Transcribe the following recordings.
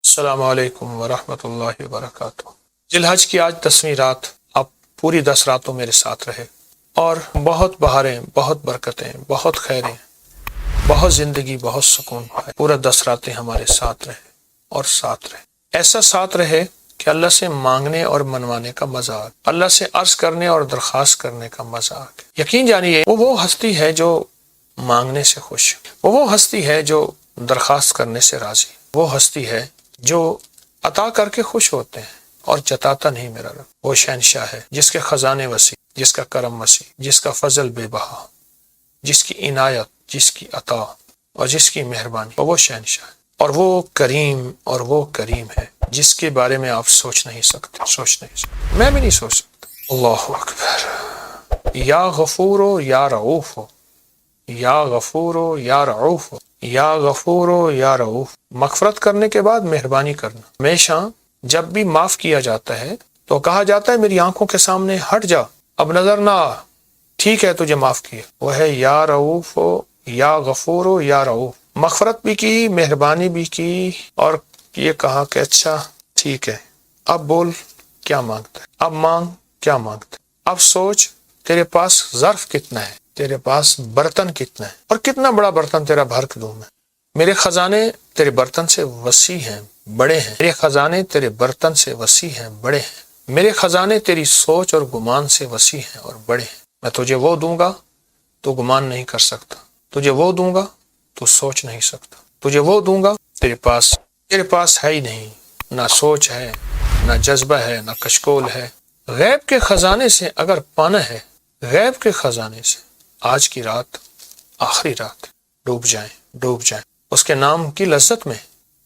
السلام علیکم ورحمۃ اللہ وبرکاتہ۔ ذی الحج کی آج 10ویں رات، اب پوری 10 راتوں میرے ساتھ رہے اور بہت بہاریں، بہت برکتیں، بہت خیریں، بہت زندگی، بہت سکون پائے۔ پورا 10 راتیں ہمارے ساتھ رہے اور ساتھ رہے، ایسا ساتھ رہے کہ اللہ سے مانگنے اور منوانے کا مزہ آ، اللہ سے عرض کرنے اور درخواست کرنے کا مزہ آ گیا۔ یقین جانیے وہ ہستی ہے جو مانگنے سے خوش، وہ ہستی ہے جو درخواست کرنے سے راضی، وہ ہستی ہے جو عطا کر کے خوش ہوتے ہیں اور جتاتا نہیں میرا رب۔ وہ شہنشاہ ہے جس کے خزانے وسیع، جس کا کرم وسیع، جس کا فضل بے بہا، جس کی عنایت، جس کی عطا اور جس کی مہربانی، وہ شہنشاہ ہے۔ اور وہ کریم ہے جس کے بارے میں آپ سوچ نہیں سکتے، میں بھی نہیں سوچ سکتا۔ اللہ اکبر۔ یا غفور و یا رؤوف ہو، یا غفور و یا رؤوف ہو، یا غفور و یا رؤوف۔ مغفرت کرنے کے بعد مہربانی کرنا۔ ہمیشہ جب بھی معاف کیا جاتا ہے تو کہا جاتا ہے میری آنکھوں کے سامنے ہٹ جا، اب نظر نہ آ، ٹھیک ہے تجھے معاف کیا۔ وہ ہے یا رؤوف ہو، یا غفور ہو، یا رؤوف۔ مغفرت بھی کی، مہربانی بھی کی اور یہ کہا کہ اچھا ٹھیک ہے، اب بول کیا مانگتا ہے، اب مانگ کیا مانگتا ہے، اب سوچ تیرے پاس ظرف کتنا ہے، تیرے پاس برتن کتنا ہے اور کتنا بڑا برتن تیرا بھر کے دوں میں۔ میرے خزانے تیرے برتن سے وسیع ہیں، بڑے ہیں، میرے خزانے تیرے برتن سے وسیع ہیں، بڑے ہیں، میرے خزانے تیری سوچ اور گمان سے وسیع ہیں اور بڑے ہیں۔ میں تجھے وہ دوں گا تو گمان نہیں کر سکتا، تجھے وہ دوں گا تو سوچ نہیں سکتا، تجھے وہ دوں گا تیرے پاس ہے ہی نہیں، نہ سوچ ہے، نہ جذبہ ہے، نہ کشکول ہے۔ غیب کے خزانے سے اگر پانا ہے، غیب کے خزانے سے آج کی رات آخری رات، ڈوب جائیں اس کے نام کی لذت میں،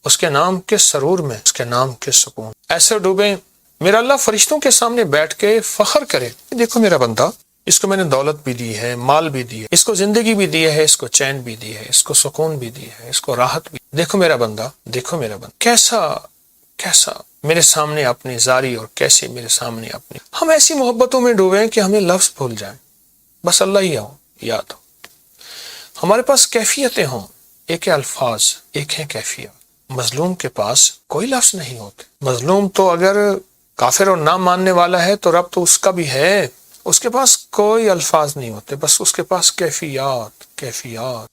اس کے نام کے سرور میں، اس کے نام کے سکون۔ ایسے ڈوبیں میرا اللہ فرشتوں کے سامنے بیٹھ کے فخر کرے، دیکھو میرا بندہ، اس کو میں نے دولت بھی دی ہے، مال بھی دی ہے، اس کو زندگی بھی دی ہے، اس کو چین بھی دی ہے، اس کو سکون بھی دی ہے، اس کو راحت بھی۔ دیکھو میرا بندہ، دیکھو میرا بندہ کیسا میرے سامنے اپنی زاری اور کیسے میرے سامنے اپنی۔ ہم ایسی محبتوں میں ڈوبیں کہ ہمیں لفظ بھول جائیں، بس اللہ ہی یاد ہو، ہمارے پاس کیفیتیں ہوں، ایک ہے الفاظ، ایک ہے کیفیت۔ مظلوم کے پاس کوئی لفظ نہیں ہوتے۔ مظلوم تو اگر کافر اور نہ ماننے والا ہے تو رب تو اس کا بھی ہے، اس کے پاس کوئی الفاظ نہیں ہوتے، بس اس کے پاس کیفیات۔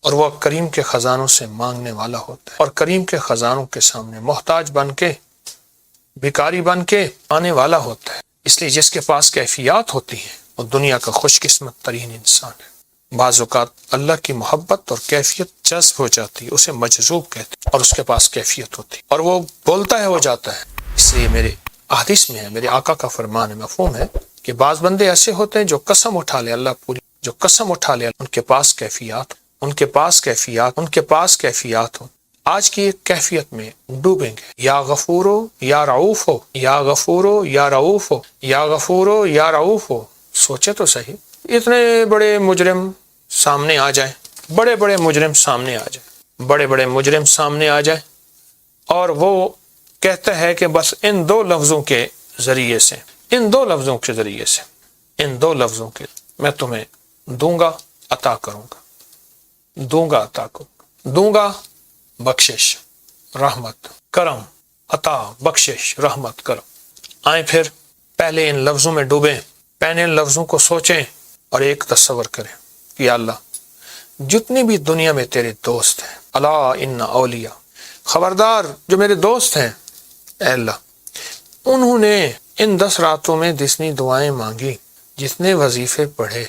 اور وہ کریم کے خزانوں سے مانگنے والا ہوتا ہے اور کریم کے خزانوں کے سامنے محتاج بن کے، بھکاری بن کے آنے والا ہوتا ہے۔ اس لیے جس کے پاس کیفیات ہوتی ہیں وہ دنیا کا خوش قسمت ترین انسان ہے۔ بعض اوقات اللہ کی محبت اور کیفیت جذب ہو جاتی ہے، اسے مجذوب کہتے ہیں، اور اس کے پاس کیفیت ہوتی ہے اور وہ بولتا ہے، وہ جاتا ہے۔ اس لیے میرے حدیث میں ہے، میرے آقا کا فرمان ہے، مفہوم ہے کہ بعض بندے ایسے ہوتے ہیں جو قسم اٹھا لے، اللہ پوری جو قسم اٹھا لے، ان کے پاس کیفیات ہو۔ آج کی ایک کیفیت میں ڈوبیں گے، یا غفور ہو یا رؤوف ہو، یا غفور ہو یا رؤوف ہو، یا غفور ہو یا رؤوف ہو۔ سوچے تو صحیح، اتنے بڑے مجرم سامنے آ جائیں، بڑے مجرم سامنے آ جائیں اور وہ کہتا ہے کہ بس ان دو لفظوں کے ذریعے سے میں تمہیں دوں گا، عطا کروں گا، دوں گا بخشش، رحمت، کرم، عطا، بخشش، رحمت، کرم۔ آئیں پھر پہلے ان لفظوں میں ڈوبیں، پہلے ان لفظوں کو سوچیں اور ایک تصور کریں کہ یا اللہ جتنی بھی دنیا میں تیرے دوست ہیں، الا ان اولیاء، خبردار جو میرے دوست ہیں، اے اللہ انہوں نے ان 10 راتوں میں جتنی دعائیں مانگی، جتنے وظیفے پڑھے،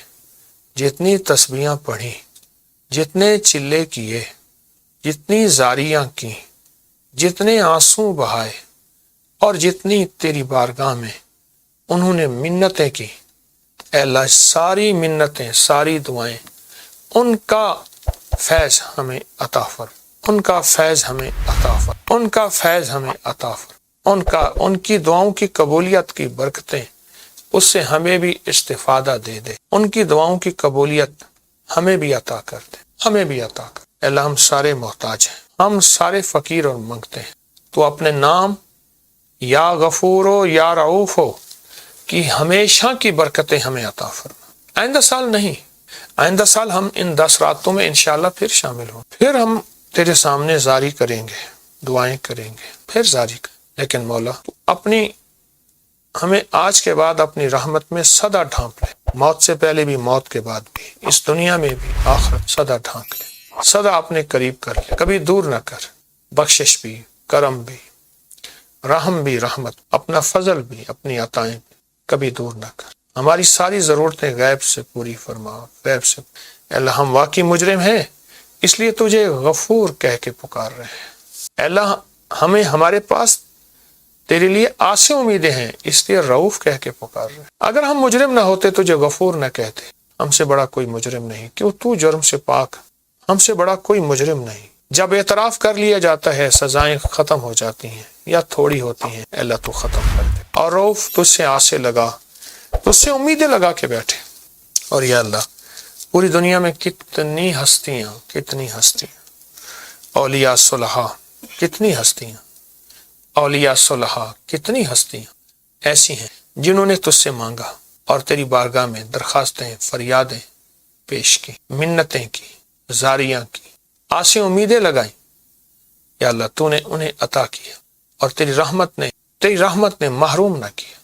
جتنی تسبیحاں پڑھی، جتنے چلے کیے، جتنی زاریاں کی، جتنے آنسو بہائے اور جتنی تیری بارگاہ میں انہوں نے منتیں کی، اے اللہ ساری منتیں، ساری دعائیں، ان کا فیض ہمیں عطا فرما، ان کی دعاؤں کی قبولیت کی برکتیں اس سے ہمیں بھی استفادہ دے دے، ان کی دعاؤں کی قبولیت ہمیں بھی عطا کر دے، اے اللہ ہم سارے محتاج ہیں، ہم سارے فقیر اور منگتے ہیں، تو اپنے نام یا غفور ہو یا رؤوف ہو کہ ہمیشہ کی برکتیں ہمیں عطا فرما۔ آئندہ سال ہم ان 10 راتوں میں انشاءاللہ پھر شامل ہوں، پھر ہم تیرے سامنے زاری کریں گے، دعائیں کریں گے، پھر جاری کریں، لیکن مولا تو اپنی ہمیں آج کے بعد اپنی رحمت میں سدا ڈھانپ لے، موت سے پہلے بھی، موت کے بعد بھی، اس دنیا میں بھی، آخرت سدا ڈھانپ لے، سدا اپنے قریب کر لے، کبھی دور نہ کر، بخشش بھی، کرم بھی، رحم بھی، رحمت، اپنا فضل بھی، اپنی عطائیں بھی کبھی دور نہ کر، ہماری ساری ضرورتیں غیب سے پوری فرما، غیب سے۔ اے اللہ ہم واقعی مجرم ہیں، اس لیے تجھے غفور کہہ کے پکار رہے ہیں۔ اے اللہ ہمیں، ہمارے پاس تیرے لیے آسیں امیدیں ہیں، اس لیے رؤوف کہہ کے پکار رہے ہیں۔ اگر ہم مجرم نہ ہوتے، تجھے غفور نہ کہتے، ہم سے بڑا کوئی مجرم نہیں، کیوں تو جرم سے پاک، ہم سے بڑا کوئی مجرم نہیں۔ جب اعتراف کر لیا جاتا ہے، سزائیں ختم ہو جاتی ہیں یا تھوڑی ہوتی ہیں، اے اللہ تو ختم کر دے، اور رؤوف تجھ سے آسیں لگا، تجھ سے امیدیں لگا کے بیٹھے۔ اور یا اللہ پوری دنیا میں کتنی ہستیاں، کتنی ہستیاں، اولیاء صلحاء، کتنی ہستیاں، اولیاء صلحاء، کتنی ہستیاں ایسی ہیں جنہوں نے تجھ سے مانگا اور تیری بارگاہ میں درخواستیں، فریادیں پیش کی، منتیں کی، زاریاں کی، آسیں امیدیں لگائیں۔ یا اللہ تو نے انہیں عطا کیا، اور تیری رحمت نے محروم نہ کیا،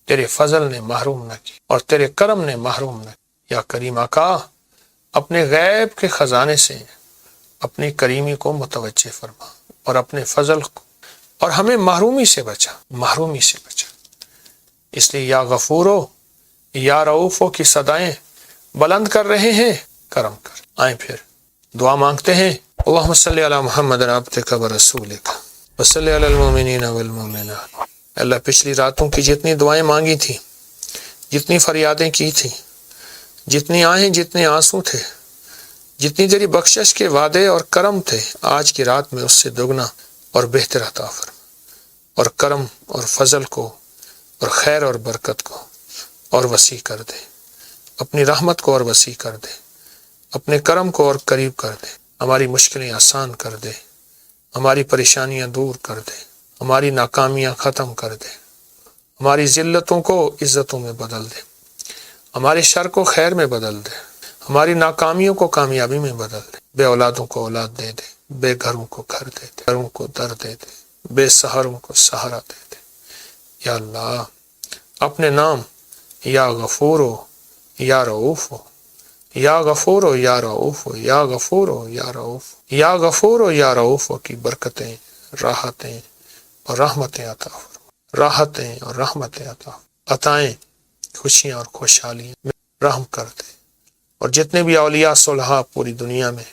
تیرے فضل نے محروم نہ کیا، اور تیرے کرم نے محروم نہ کیا۔ یا کریم آقا اپنے غیب کے خزانے سے اپنی کریمی کو متوجہ فرما، اور اپنے فضل کو، اور ہمیں محرومی سے بچا، محرومی سے بچا۔ اس لیے یا غفورو، یا رؤوفو کی صدائیں بلند کر رہے ہیں، کرم کر۔ آئیں پھر دعا مانگتے ہیں۔ اللہم صلی علی محمد عبدک و رسولک وصلی علی المؤمنین والمؤمنات۔ اللہ پچھلی راتوں کی جتنی دعائیں مانگی تھیں، جتنی فریادیں کی تھیں، جتنی آہیں، جتنے آنسو تھے، جتنی تیری بخشش کے وعدے اور کرم تھے، آج کی رات میں اس سے دگنا اور بہتر عطا فرما، اور کرم اور فضل کو اور خیر اور برکت کو اور وسیع کر دے، اپنی رحمت کو اور وسیع کر دے، اپنے کرم کو اور قریب کر دے، ہماری مشکلیں آسان کر دے، ہماری پریشانیاں دور کر دے، ہماری ناکامیاں ختم کر دے، ہماری ذلتوں کو عزتوں میں بدل دے، ہمارے شر کو خیر میں بدل دے، ہماری ناکامیوں کو کامیابی میں بدل دے، بے اولادوں کو اولاد دے دے، بے گھروں کو گھر دے دے، گھروں کو در دے دے، بے سہاروں کو سہارا دے دے۔ یا اللہ اپنے نام یا غفورو یا رؤوفو، یا غفورو یا رؤوفو، یا غفورو یا رؤوفو، یا غفورو یا رؤوفو کی برکتیں، راحتیں اور رحمتیں عطا فرما، راحتیں اور رحمتیں عطائیں، خوشیاں اور خوشحالیاں رحم کر دے، اور جتنے بھی اولیاء صلحاء پوری دنیا میں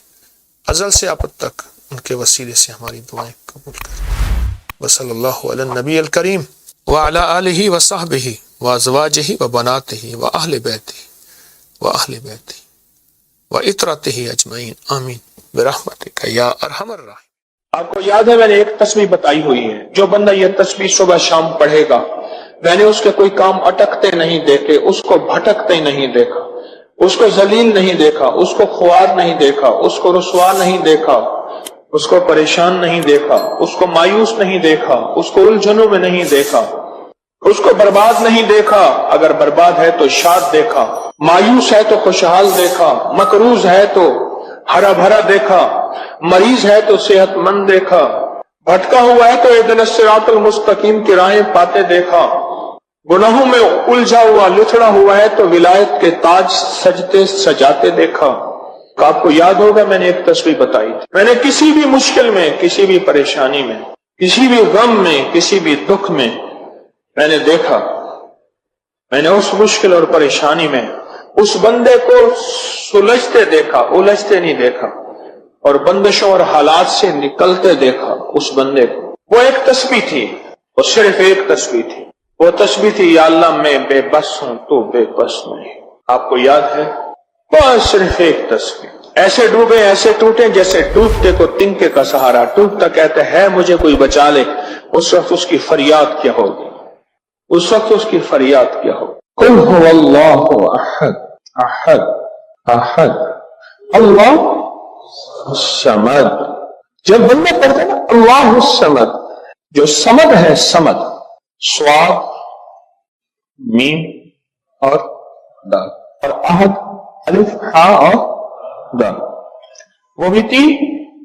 ازل سے اب تک، ان کے وسیلے سے ہماری دعائیں قبول کر۔ وصلی اللہ علی النبی الکریم وعلی آلہ وصحبہ وازواجہ وبناتہ واہل بیتہ وعترتہ اجمعین، آمین برحمتک یا ارحم الراحمین۔ آپ کو یاد ہے میں نے ایک تسبیح بتائی ہوئی ہے، جو بندہ یہ تسبیح صبح شام پڑھے گا، میں نے اس کے کوئی کام اٹکتے نہیں دیکھے، اس کو بھٹکتے نہیں دیکھا، اس کو ذلیل نہیں دیکھا، اس کو خوار نہیں دیکھا، اس کو رسوا نہیں دیکھا، اس کو پریشان نہیں دیکھا، اس کو مایوس نہیں دیکھا، اس کو الجھنوں میں نہیں دیکھا، اس کو برباد نہیں دیکھا، اگر برباد ہے تو شاد دیکھا، مایوس ہے تو خوشحال دیکھا، مقروض ہے تو ہرا بھرا دیکھا، مریض ہے تو صحت مند دیکھا، بھٹکا ہوا ہے تو اہدنا الصراط المستقیم کی راہیں پاتے دیکھا، گناہوں میں الجھا ہوا لتڑا ہوا ہے تو ولایت کے تاج سجتے سجاتے دیکھا۔ تو آپ کو یاد ہوگا میں نے ایک تسبیح بتائی تھی، میں نے کسی بھی مشکل میں، کسی بھی پریشانی میں، کسی بھی غم میں، کسی بھی دکھ میں میں نے دیکھا، میں نے اس مشکل اور پریشانی میں اس بندے کو سلجھتے دیکھا، الجھتے نہیں دیکھا، اور بندشوں اور حالات سے نکلتے دیکھا اس بندے کو۔ وہ ایک تسبیح تھی، وہ صرف ایک تسبیح تھی، وہ تسبیح تھی یا اللہ میں بے بس ہوں تو بے بس نہیں۔ آپ کو یاد ہے؟ بس صرف ایک تسبیح، ایسے ڈوبے ایسے ٹوٹے جیسے ڈوبتے کو تنکے کا سہارا، ٹوٹتا کہتے ہے مجھے کوئی بچا لے، اس وقت اس کی فریاد کیا ہوگی، اس وقت اس کی فریاد کیا ہوگی؟ قل هو اللہ احد احد احد اللہ الصمد۔ جب بندہ پڑھتا ہے نا اللہ الصمد، جو صمد ہے، صمد صاد میم اور دال، اور احد الف ہاء اور دال، وہ بھی تھی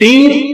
3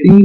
3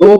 2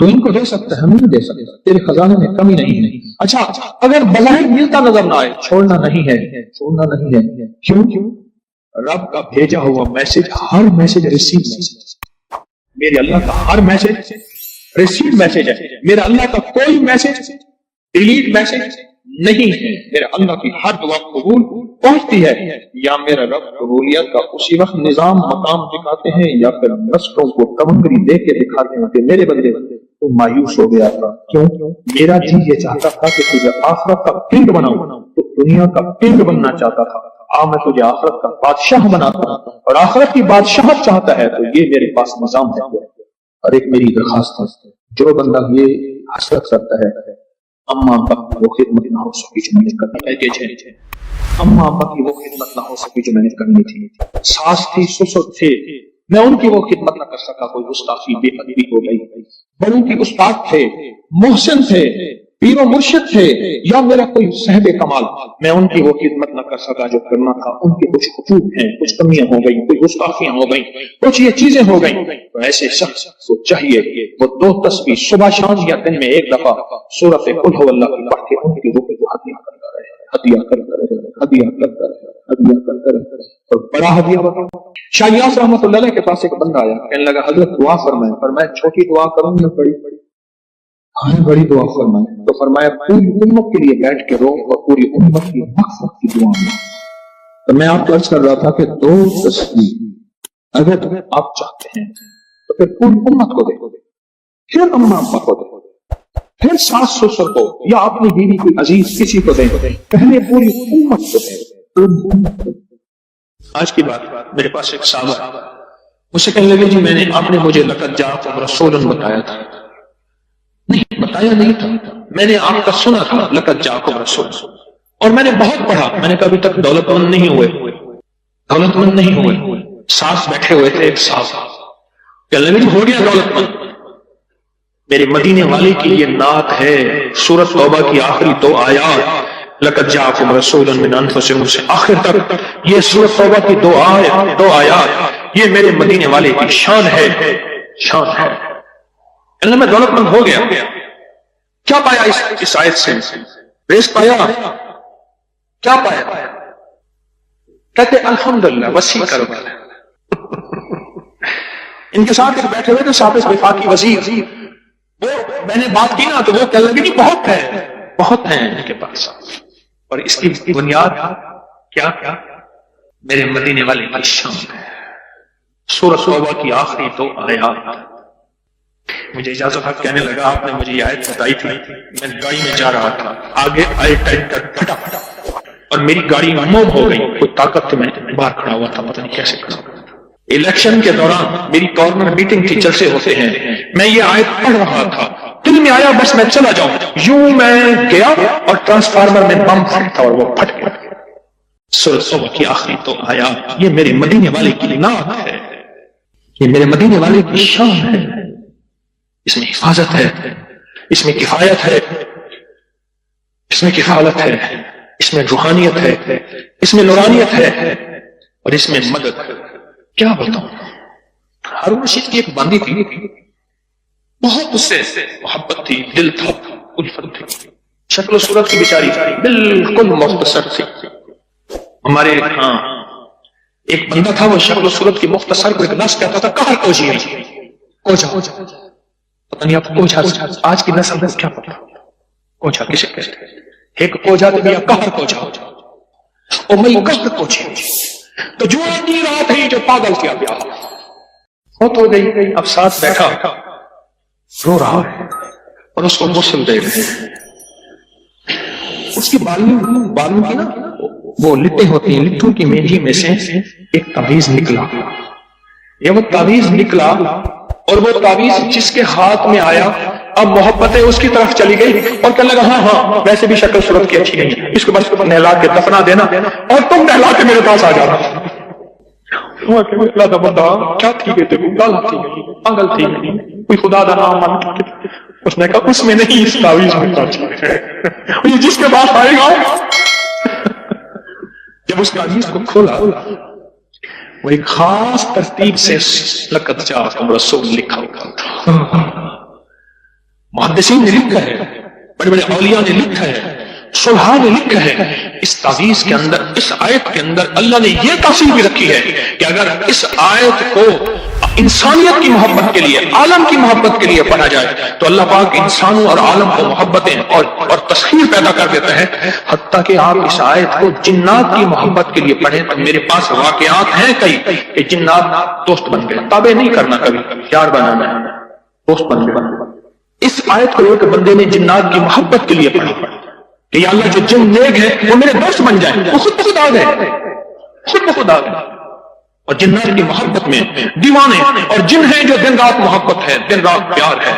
تو ان کو دے سکتا ہے, ہم نہیں دے سکتے, تیرے خزانے میں کمی نہیں ہے. اچھا اگر بظاہر ملتا نظر نہ آئے, چھوڑنا نہیں ہے, چھوڑنا نہیں ہے. کیوں؟ رب کا بھیجا ہوا میسج, ہر میسج ریسیو میسج, میرے اللہ کا ہر میسج ریسیو میسج ہے. میرا اللہ کا کوئی میسج ڈیلیٹ میسج نہیں ہے. میرا اللہ کی ہر دعا قبول پہنچتی ہے. یا میرا رب قبولیت کا اسی وقت نظام مقام دکھاتے ہیں, یا پھر نسلوں کو تمنگری دے کے دکھاتے ہیں کہ میرے بندے تو مایوس ہو گیا تھا. کیوں؟ میرا جی یہ چاہتا تھا کہ تجھے آخرت کا پنڈ بناؤں, تو دنیا کا پنڈ بننا چاہتا تھا. میں تجھے آخرت کا بادشاہ بناتا ہوں, اور آخرت کی بادشاہت چاہتا ہے تو یہ میرے پاس نظام ہے. اور ایک میری درخواست ہے, جو بندہ یہ حسرت کرتا ہے اما ابا کی وہ خدمت نہ ہو سکی جو میں نے کرنی تھی, اما ابا کی وہ خدمت نہ ہو سکی جو میں نے کرنی تھی, ساس تھی سسر تھے, میں ان کی وہ خدمت نہ کر سکا, کوئی گستاخی بے ادبی ہو گئی. بڑوں کے استاد تھے, محسن تھے, پیر و مرشد تھے, یا میرا کوئی صاحب کمال, میں ان کی وہ خدمت نہ کر سکا جو کرنا تھا. ان کے کچھ حقوق ہیں, کچھ کمیاں ہو گئی, کوئی گستاخیاں ہو گئی, کچھ یہ چیزیں ہو گئی. تو ایسے شخص کو چاہیے وہ 2 تسبیح صبح شام یا دن میں 1 دفعہ سورۃ قل هو اللہ کی پڑھ کے ان کی روح کو ہدیہ کرتا رہے, ہدیہ کرتا رہے, ہدیہ کرتا رہے, ہدیہ کرتا رہے. اور بڑا ہدیہ بتاؤ, شاہ یاس رحمۃ اللہ علیہ کے پاس ایک بندہ آیا, کہنے لگا حضرت دعا فرمائیں. فرمایا چھوٹی دعا کروں یا بڑی؟ بڑی دعا فرمائیں. تو فرمایا پوری امت کے لیے بیٹھ کے رو اور پوری امت کی مغفرت کی دعا میں. تو میں آپ کو عرض کر رہا تھا کہ 2 تسبیح اگر آپ چاہتے ہیں تو پھر پوری امت کو دے, پھر اما ابا کو دے, پھر ساس سسر کو, یا اپنی بیوی کو عزیز کسی کو دیں, پہلے پوری امت کو دیں. آج کی بات, میرے پاس ایک صحابہ مجھ سے کہنے لگے جی میں نے, آپ نے مجھے لقد جاءکم رسول بتایا تھا. نہیں بتایا نہیں تھا, میں نے آپ کا سنا تھا لقد جاءکم رسول, اور میں نے بہت پڑھا. میں نے کبھی تک دولت مند نہیں ہوئے, دولت مند نہیں ہوئے. ساتھ بیٹھے ہوئے تھے ایک صاحب, کہنے لگے ہو گیا دولت مند. میرے مدینے والے کی یہ نعت ہے, سورۃ توبہ کی آخری 2 آیات, لقد جاءکم رسول من انفسکم سے آخر تک یہ سورۃ توبہ کی 2 آیات, یہ میرے مدینے والے کی شان ہے, شان ہے. میں دولت مند ہو گیا. کیا پایا اس آیت سے؟ رزق پایا. کیا پایا؟ کہتے الحمدللہ وسیع کرو. ان کے ساتھ بیٹھے ہوئے تو صاحب وفاقی وزیر, وہ میں نے بات کی نا تو وہ کہنے لگے نہیں بہت ہے, بہت ہیں ان کے پاس. اور اس کی بنیاد کیا؟ میرے مدینے والے کی شان ہے. سورۃ توبہ کی آخری 2 آیات. مجھے اجازت حق کہنے لگا, آپ نے مجھے یہ آیت بتائی تھی, میں گاڑی میں جا رہا تھا, آگے آئے ٹینکر پھٹا اور میری گاڑی موم ہو گئی. کوئی طاقت تھی, میں باہر کھڑا ہوا تھا, پتہ نہیں کیسے کھڑا. الیکشن کے دوران میری کارنر میٹنگ کی, جلسے ہوتے ہیں, میں یہ آیت پڑھ رہا تھا, دل میں آیا بس میں چلا جاؤں. یوں میں گیا اور ٹرانسفارمر میں بم پھٹا اور وہ پھٹ گیا. سورۃ توبہ کی آخری 2 آیات, یہ میرے مدینے والے کی نعت ہے, یہ میرے مدینے والے کی شان ہے. اس میں حفاظت ہے, اس میں کفایت ہے, اس میں کفالت ہے, اس میں روحانیت ہے, اس میں نورانیت ہے, اور اس میں مدد. کیا بتاؤں, ہارون رشید کی ایک باندی تھی, بہت اس سے محبت تھی, دل تھا, الفت تھی, شکل و صورت کی بیچاری بالکل مختصر تھی. ہمارے ہاں ایک بندہ تھا, وہ شکل و صورت کی مختصر کو ایک لفظ کہتا تھا کہر کوجی, کوجا. پتہ نہیں آپ کوجا آج کی نسل میں کیا پتا کوجا کسے کہتے ہیں. ایک کوجا تو بیا کہر کوجا, او میں کہر کوجی. تو جو آدمی رات ہے جو پاگل کیا گیا, بہت ہو گئی. اب ساتھ بیٹھا رو رہا ہے اور اس کو غسل دے رہے ہیں. اس کی بالوں کی نا وہ لٹیں ہوتی ہیں, لٹوں کی مینجی میں سے ایک تعویذ نکلا. یہ وہ تعویذ نکلا اور وہ تعویذ جس کے ہاتھ میں آیا اب محبتیں اس کی طرف چلی گئی اور کہنے لگا ہاں ویسے بھی شکل صورت کی اچھی نہیں, اس کو بس نہلا کے دفنا دینا اور تم نہلا کے میرے پاس آ جانا. کیا تھی پاگل تھی, کوئی خدا دا نام مان. اس نے کہا اس میں نہیں, اس تعویذ میں جس کے پاس آئے گا. جب اس تعویذ کو کھولا وہ ایک خاص ترتیب سے لقد جاءکم رسول لکھا ہوا تھا. محدثین نے لکھا ہے، بڑے بڑے اولیاء نے لکھا ہے، صلحاء نے لکھا ہے، اس تعویذ کے اندر، اس آیت کے اندر اللہ نے یہ تاثیر بھی رکھی ہے کہ اگر اس آیت کو انسانیت کی محبت کے لیے، عالم کی محبت کے لیے پڑھا جائے تو اللہ پاک انسانوں اور عالم کو محبتیں اور تسخیر پیدا کر دیتا ہے، حتیٰ کہ آپ اس آیت کو جنات کی محبت کے لیے پڑھیں تو میرے پاس واقعات ہیں کئی کہ جنات دوست بن گئے، تابع نہیں کرنا، کبھی یار بنانا ہے، دوست بن گئے۔ اس آیت کو ایک بندے نے جنات کی محبت کے لیے پڑھی کہ یا اللہ جو جن نیک ہے وہ میرے دوست بن جائیں، وہ خود بخود آ گئے، خود بخود آ گئے۔ اور جنات کی محبت میں دیوانے اور جن ہیں جو دن رات محبت ہے، دن رات پیار ہے،